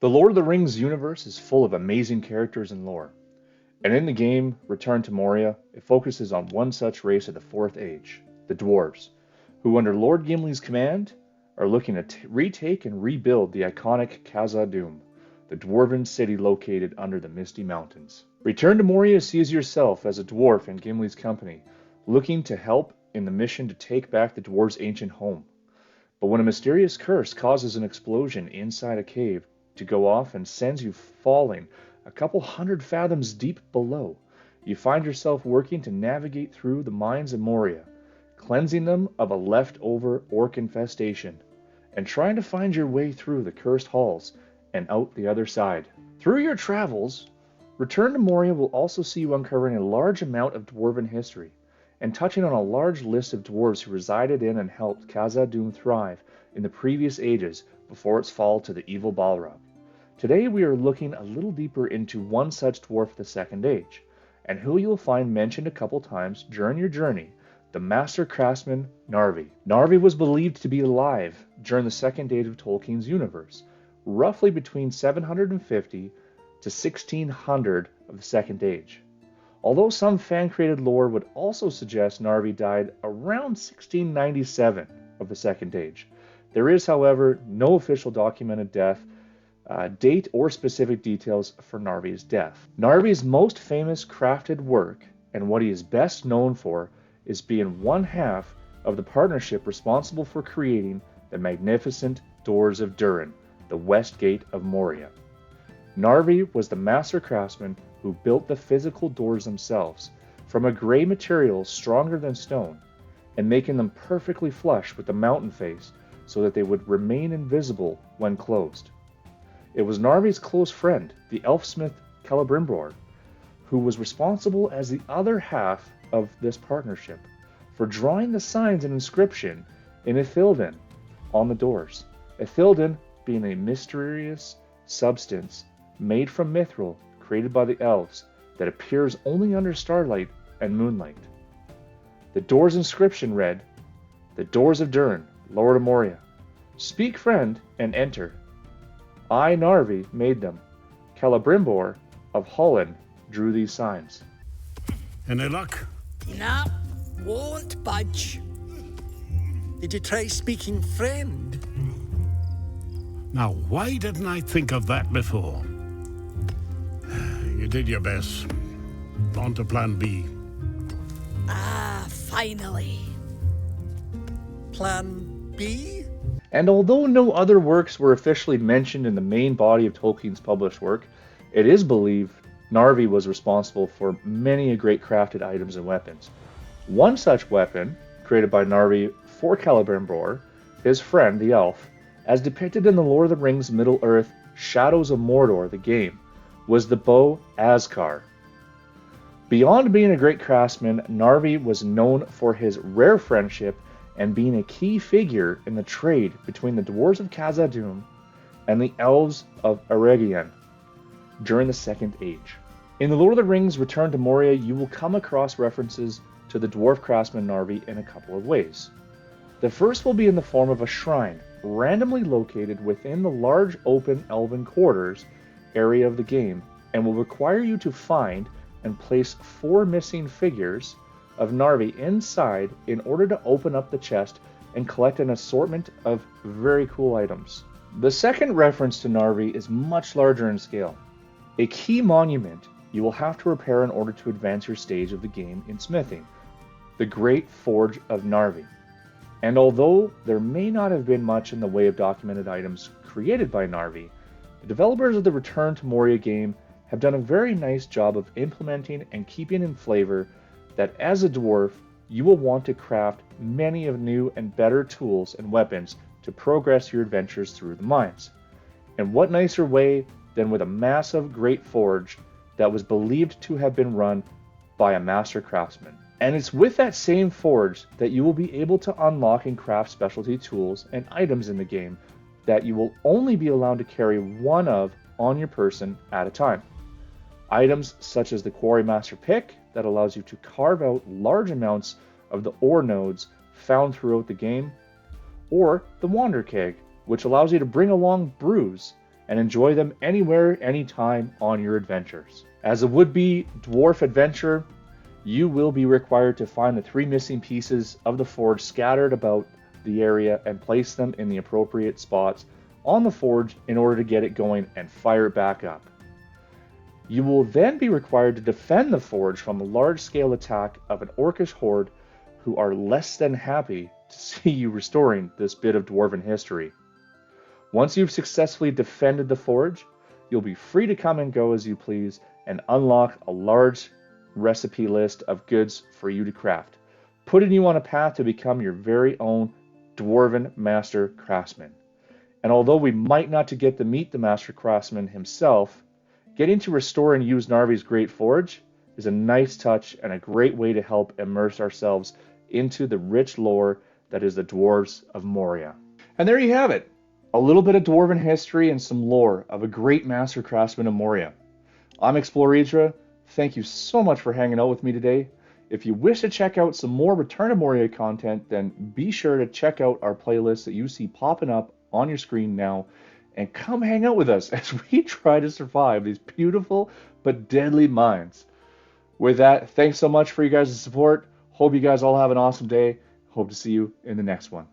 The Lord of the Rings universe is full of amazing characters and lore, and in the game Return to Moria, it focuses on one such race of the Fourth Age, the Dwarves, who under Lord Gimli's command are looking to retake and rebuild the iconic Khazad-dûm, the dwarven city located under the Misty Mountains. Return to Moria sees yourself as a dwarf in Gimli's company, looking to help in the mission to take back the dwarves' ancient home. But when a mysterious curse causes an explosion inside a cave to go off and sends you falling a couple hundred fathoms deep below, you find yourself working to navigate through the mines of Moria, cleansing them of a leftover orc infestation, and trying to find your way through the cursed halls and out the other side. Through your travels, Return to Moria will also see you uncovering a large amount of dwarven history, and touching on a large list of dwarves who resided in and helped Khazad-dûm thrive in the previous ages before its fall to the evil Balrog. Today we are looking a little deeper into one such dwarf of the Second Age, and who you'll find mentioned a couple times during your journey, the master craftsman Narvi. Narvi was believed to be alive during the Second Age of Tolkien's universe, roughly between 750 to 1600 of the Second Age. Although some fan-created lore would also suggest Narvi died around 1697 of the Second Age. There is, however, no official documented death, date, or specific details for Narvi's death. Narvi's most famous crafted work, and what he is best known for, is being one half of the partnership responsible for creating the magnificent Doors of Durin, the West Gate of Moria. Narvi was the master craftsman who built the physical doors themselves, from a gray material stronger than stone, and making them perfectly flush with the mountain face so that they would remain invisible when closed. It was Narvi's close friend, the elfsmith Celebrimbor, who was responsible as the other half of this partnership for drawing the signs and inscription in Ithilden on the doors. Ithilden being a mysterious substance made from mithril created by the elves that appears only under starlight and moonlight. The door's inscription read, "The Doors of Durin, Lord of Moria. Speak, friend, and enter. I, Narvi, made them. Celebrimbor of Holland drew these signs." Any luck? No, won't budge. Did you try speaking friend? Now, why didn't I think of that before? You did your best. On to plan B. Ah, finally. Plan B? And although no other works were officially mentioned in the main body of Tolkien's published work, it is believed Narvi was responsible for many great crafted items and weapons. One such weapon, created by Narvi for Celebrimbor, his friend the elf, as depicted in the Lord of the Rings Middle-earth Shadows of Mordor, the game, was the bow Azkar. Beyond being a great craftsman, Narvi was known for his rare friendship and being a key figure in the trade between the dwarves of Khazad-dûm and the elves of Eregion during the Second Age. In the Lord of the Rings Return to Moria, you will come across references to the dwarf craftsman Narvi in a couple of ways. The first will be in the form of a shrine, randomly located within the large open elven quarters area of the game, and will require you to find and place 4 missing figures of Narvi inside in order to open up the chest and collect an assortment of very cool items. The second reference to Narvi is much larger in scale. A key monument you will have to repair in order to advance your stage of the game in smithing, the Great Forge of Narvi. And although there may not have been much in the way of documented items created by Narvi, the developers of the Return to Moria game have done a very nice job of implementing and keeping in flavor that as a dwarf, you will want to craft many of new and better tools and weapons to progress your adventures through the mines. And what nicer way than with a massive great forge that was believed to have been run by a master craftsman. And it's with that same forge that you will be able to unlock and craft specialty tools and items in the game that you will only be allowed to carry one of on your person at a time. Items such as the Quarrymaster Pick that allows you to carve out large amounts of the ore nodes found throughout the game, or the Wander Keg, which allows you to bring along brews and enjoy them anywhere, anytime on your adventures. As a would-be dwarf adventurer, you will be required to find the 3 missing pieces of the forge scattered about the area and place them in the appropriate spots on the forge in order to get it going and fire it back up. You will then be required to defend the forge from a large-scale attack of an orcish horde who are less than happy to see you restoring this bit of dwarven history. Once you've successfully defended the forge, you'll be free to come and go as you please and unlock a large recipe list of goods for you to craft, putting you on a path to become your very own dwarven master craftsman. And although we might not get to meet the master craftsman himself, getting to restore and use Narvi's great forge is a nice touch and a great way to help immerse ourselves into the rich lore that is the Dwarves of Moria. And there you have it, a little bit of dwarven history and some lore of a great master craftsman of Moria. I'm Exploridra. Thank you so much for hanging out with me today. If you wish to check out some more Return to Moria content, then be sure to check out our playlist that you see popping up on your screen now, and come hang out with us as we try to survive these beautiful but deadly mines. With that, thanks so much for you guys' support. Hope you guys all have an awesome day. Hope to see you in the next one.